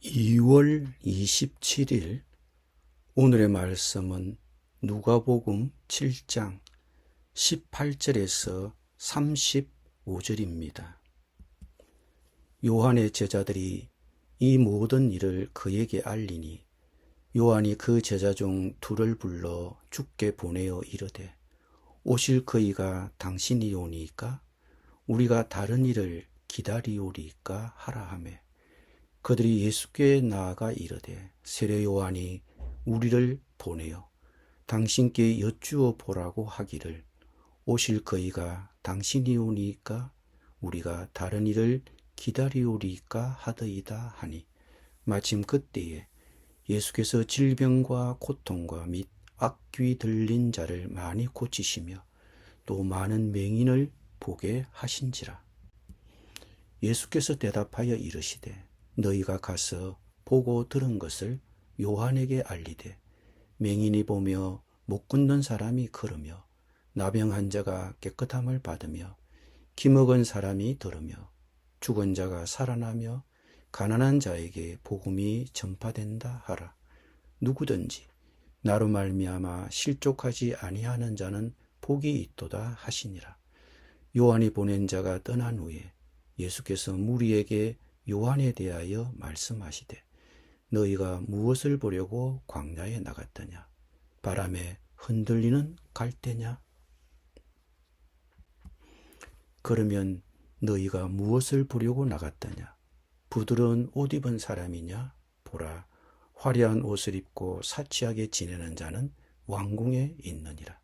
2월 27일 오늘의 말씀은 누가복음 7장 18절에서 35절입니다. 요한의 제자들이 이 모든 일을 그에게 알리니 요한이 그 제자 중 둘을 불러 주께 보내어 이르되 오실 그이가 당신이 오니까 우리가 다른 일을 기다리오리까 하라 하매 그들이 예수께 나아가 이르되 세례 요한이 우리를 보내어 당신께 여쭈어 보라고 하기를 오실 그이가 당신이 오니까 우리가 다른 일을 기다리오리까 하더이다 하니 마침 그때에 예수께서 질병과 고통과 및 악귀 들린 자를 많이 고치시며 또 많은 맹인을 보게 하신지라. 예수께서 대답하여 이르시되 너희가 가서 보고 들은 것을 요한에게 알리되 맹인이 보며 못 걷는 사람이 걸으며 나병 자가 깨끗함을 받으며 기먹은 사람이 들으며 죽은 자가 살아나며 가난한 자에게 복음이 전파된다 하라. 누구든지 나로 말미암아 실족하지 아니하는 자는 복이 있도다 하시니라. 요한이 보낸 자가 떠난 후에 예수께서 무리에게 요한에 대하여 말씀하시되 너희가 무엇을 보려고 광야에 나갔더냐? 바람에 흔들리는 갈대냐? 그러면 너희가 무엇을 보려고 나갔더냐? 부드러운 옷 입은 사람이냐? 보라, 화려한 옷을 입고 사치하게 지내는 자는 왕궁에 있느니라.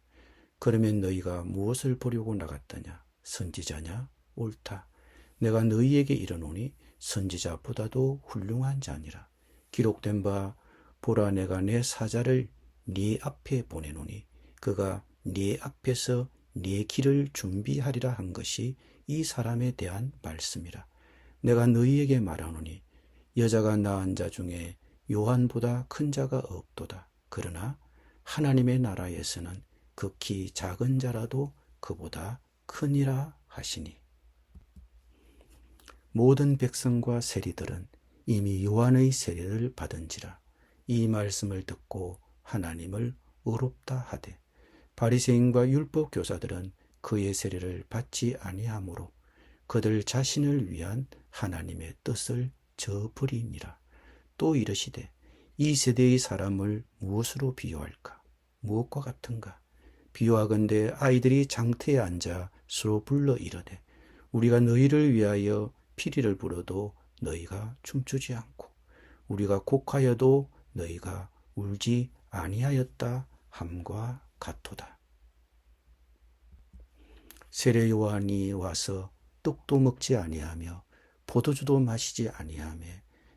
그러면 너희가 무엇을 보려고 나갔더냐? 선지자냐? 옳다. 내가 너희에게 이르노니 선지자보다도 훌륭한 자니라. 기록된 바 보라 내가 내 사자를 네 앞에 보내노니 그가 네 앞에서 네 길을 준비하리라 한 것이 이 사람에 대한 말씀이라. 내가 너희에게 말하노니 여자가 낳은 자 중에 요한보다 큰 자가 없도다. 그러나 하나님의 나라에서는 극히 작은 자라도 그보다 크니라 하시니 모든 백성과 세리들은 이미 요한의 세례를 받은지라. 이 말씀을 듣고 하나님을 의롭다 하되 바리새인과 율법 교사들은 그의 세례를 받지 아니하므로 그들 자신을 위한 하나님의 뜻을 저버리니라. 또 이르시되 이 세대의 사람을 무엇으로 비유할까? 무엇과 같은가? 비유하건대 아이들이 장터에 앉아 서로 불러 이르되 우리가 너희를 위하여 피리를 불어도 너희가 춤추지 않고 우리가 곡하여도 너희가 울지 아니하였다 함과 같도다. 세례 요한이 와서 떡도 먹지 아니하며 포도주도 마시지 아니하며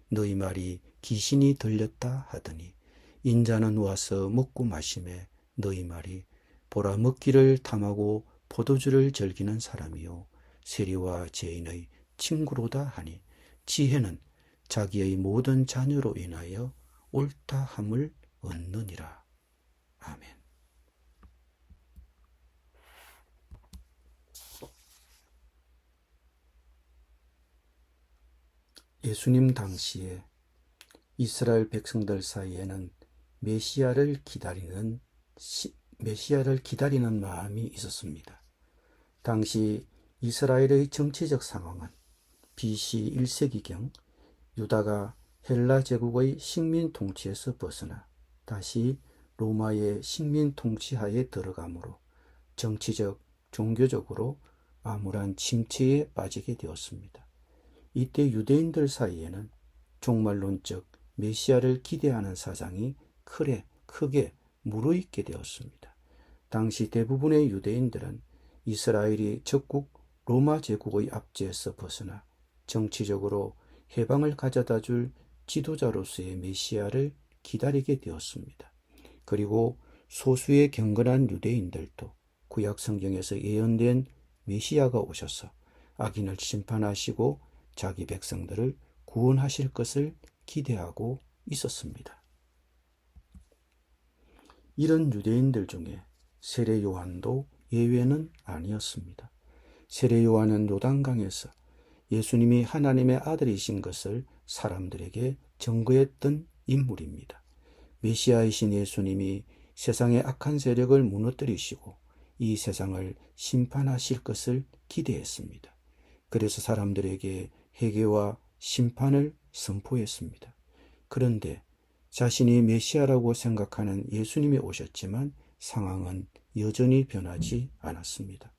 너희 말이 귀신이 들렸다 하더니 인자는 와서 먹고 마시매 너희 말이 보라 먹기를 탐하고 포도주를 즐기는 사람이요 세리와 죄인의 친구로다 하니 지혜는 자기의 모든 자녀로 인하여 옳다함을 얻느니라. 아멘. 예수님 당시에 이스라엘 백성들 사이에는 메시아를 기다리는 마음이 있었습니다. 당시 이스라엘의 정치적 상황은 BC 1세기경 유다가 헬라 제국의 식민 통치에서 벗어나 다시 로마의 식민 통치하에 들어가므로 정치적, 종교적으로 암울한 침체에 빠지게 되었습니다. 이때 유대인들 사이에는 종말론적 메시아를 기대하는 사상이 크게 무르익게 되었습니다. 당시 대부분의 유대인들은 이스라엘이 적국 로마 제국의 압제에서 벗어나 정치적으로 해방을 가져다 줄 지도자로서의 메시아를 기다리게 되었습니다. 그리고 소수의 경건한 유대인들도 구약 성경에서 예언된 메시아가 오셔서 악인을 심판하시고 자기 백성들을 구원하실 것을 기대하고 있었습니다. 이런 유대인들 중에 세례 요한도 예외는 아니었습니다. 세례 요한은 요단강에서 예수님이 하나님의 아들이신 것을 사람들에게 증거했던 인물입니다. 메시아이신 예수님이 세상의 악한 세력을 무너뜨리시고 이 세상을 심판하실 것을 기대했습니다. 그래서 사람들에게 회개와 심판을 선포했습니다. 그런데 자신이 메시아라고 생각하는 예수님이 오셨지만 상황은 여전히 변하지 않았습니다.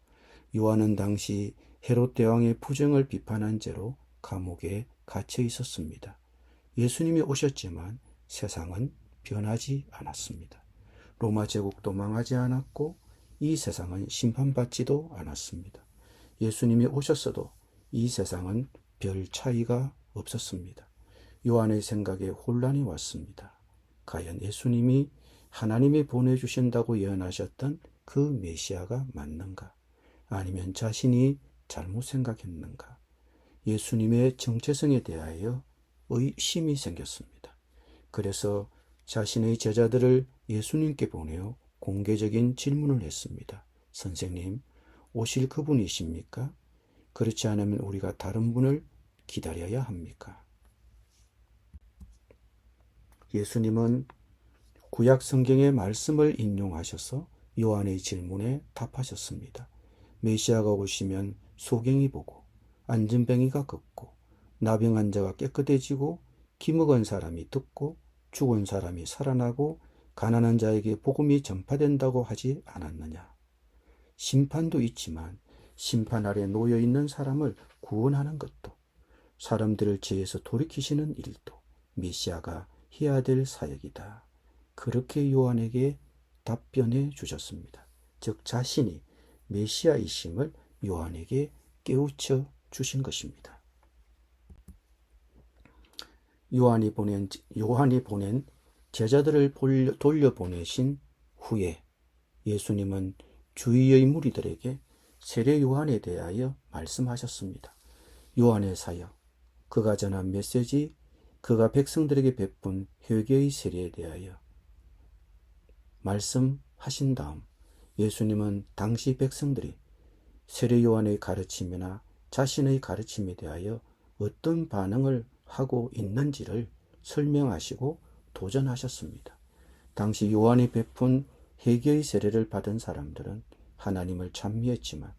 요한은 당시 헤롯 대왕의 부정을 비판한 죄로 감옥에 갇혀 있었습니다. 예수님이 오셨지만 세상은 변하지 않았습니다. 로마 제국도 망하지 않았고 이 세상은 심판받지도 않았습니다. 예수님이 오셨어도 이 세상은 별 차이가 없었습니다. 요한의 생각에 혼란이 왔습니다. 과연 예수님이 하나님이 보내주신다고 예언하셨던 그 메시아가 맞는가? 아니면 자신이 잘못 생각했는가? 예수님의 정체성에 대하여 의심이 생겼습니다. 그래서 자신의 제자들을 예수님께 보내어 공개적인 질문을 했습니다. 선생님, 오실 그분이십니까? 그렇지 않으면 우리가 다른 분을 기다려야 합니까? 예수님은 구약 성경의 말씀을 인용하셔서 요한의 질문에 답하셨습니다. 메시아가 오시면 소경이 보고 안진뱅이가 걷고 나병 환자가 깨끗해지고 기먹은 사람이 듣고 죽은 사람이 살아나고 가난한 자에게 복음이 전파된다고 하지 않았느냐. 심판도 있지만 심판 아래 놓여 있는 사람을 구원하는 것도 사람들을 죄에서 돌이키시는 일도 메시아가 해야 될 사역이다. 그렇게 요한에게 답변해 주셨습니다. 즉 자신이 메시아이심을 요한에게 깨우쳐 주신 것입니다. 요한이 보낸 제자들을 돌려보내신 후에 예수님은 주위의 무리들에게 세례 요한에 대하여 말씀하셨습니다. 요한의 사역, 그가 전한 메시지, 그가 백성들에게 베푼 회개의 세례에 대하여 말씀하신 다음 예수님은 당시 백성들이 세례 요한의 가르침이나 자신의 가르침에 대하여 어떤 반응을 하고 있는지를 설명하시고 도전하셨습니다. 당시 요한이 베푼 회개의 세례를 받은 사람들은 하나님을 찬미했지만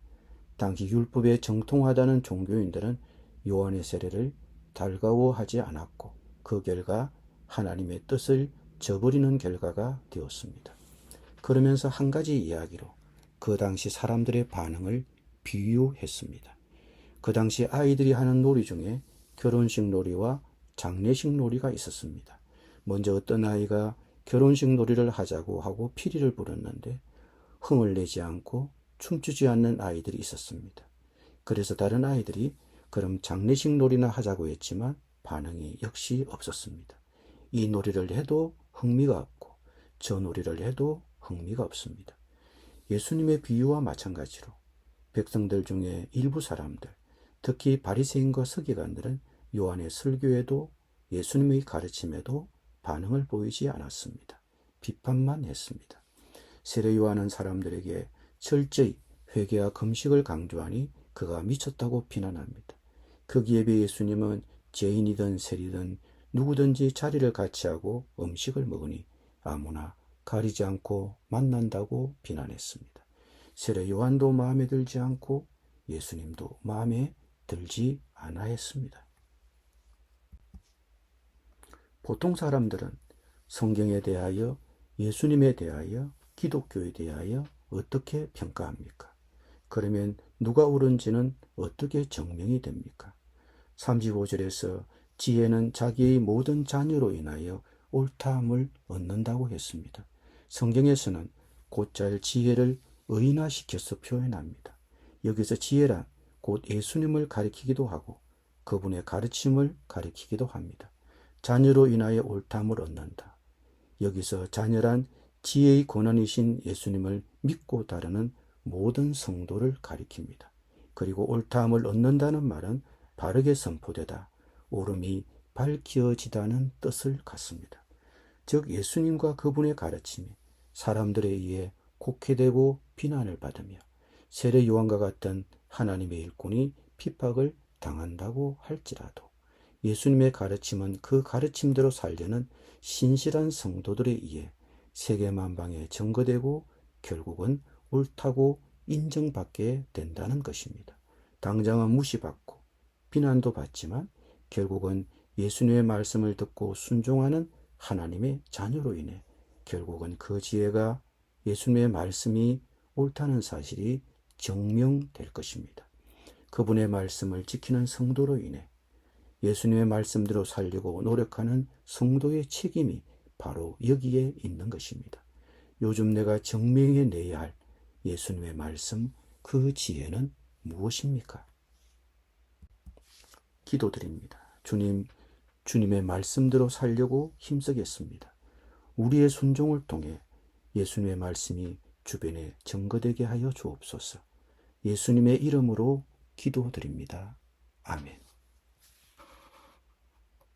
당시 율법에 정통하다는 종교인들은 요한의 세례를 달가워하지 않았고 그 결과 하나님의 뜻을 저버리는 결과가 되었습니다. 그러면서 한 가지 이야기로 그 당시 사람들의 반응을 비유했습니다. 그 당시 아이들이 하는 놀이 중에 결혼식 놀이와 장례식 놀이가 있었습니다. 먼저 어떤 아이가 결혼식 놀이를 하자고 하고 피리를 불었는데 흥을 내지 않고 춤추지 않는 아이들이 있었습니다. 그래서 다른 아이들이 그럼 장례식 놀이나 하자고 했지만 반응이 역시 없었습니다. 이 놀이를 해도 흥미가 없고 저 놀이를 해도 흥미가 없습니다. 예수님의 비유와 마찬가지로 백성들 중에 일부 사람들, 특히 바리새인과 서기관들은 요한의 설교에도 예수님의 가르침에도 반응을 보이지 않았습니다. 비판만 했습니다. 세례 요한은 사람들에게 철저히 회개와 금식을 강조하니 그가 미쳤다고 비난합니다. 거기에 비해 예수님은 죄인이든 세리든 누구든지 자리를 같이 하고 음식을 먹으니 아무나 가리지 않고 만난다고 비난했습니다. 세례 요한도 마음에 들지 않고 예수님도 마음에 들지 않아 했습니다. 보통 사람들은 성경에 대하여, 예수님에 대하여, 기독교에 대하여 어떻게 평가합니까? 그러면 누가 옳은지는 어떻게 증명이 됩니까? 35절에서 지혜는 자기의 모든 자녀로 인하여 옳다함을 얻는다고 했습니다. 성경에서는 곧잘 지혜를 의인화시켜서 표현합니다. 여기서 지혜란 곧 예수님을 가리키기도 하고 그분의 가르침을 가리키기도 합니다. 자녀로 인하여 옳다함을 얻는다. 여기서 자녀란 지혜의 권원이신 예수님을 믿고 따르는 모든 성도를 가리킵니다. 그리고 옳다함을 얻는다는 말은 바르게 선포되다, 옳음이 밝혀지다는 뜻을 갖습니다. 즉 예수님과 그분의 가르침이 사람들에 의해 곡해되고 비난을 받으며 세례 요한과 같은 하나님의 일꾼이 핍박을 당한다고 할지라도 예수님의 가르침은 그 가르침대로 살려는 신실한 성도들에 의해 세계만방에 전거되고 결국은 옳다고 인정받게 된다는 것입니다. 당장은 무시받고 비난도 받지만 결국은 예수님의 말씀을 듣고 순종하는 하나님의 자녀로 인해 결국은 그 지혜가 예수님의 말씀이 옳다는 사실이 증명될 것입니다. 그분의 말씀을 지키는 성도로 인해 예수님의 말씀대로 살려고 노력하는 성도의 책임이 바로 여기에 있는 것입니다. 요즘 내가 증명해 내야 할 예수님의 말씀, 그 지혜는 무엇입니까? 기도드립니다. 주님, 주님의 말씀대로 살려고 힘쓰겠습니다. 우리의 순종을 통해 예수님의 말씀이 주변에 증거되게 하여 주옵소서. 예수님의 이름으로 기도드립니다. 아멘.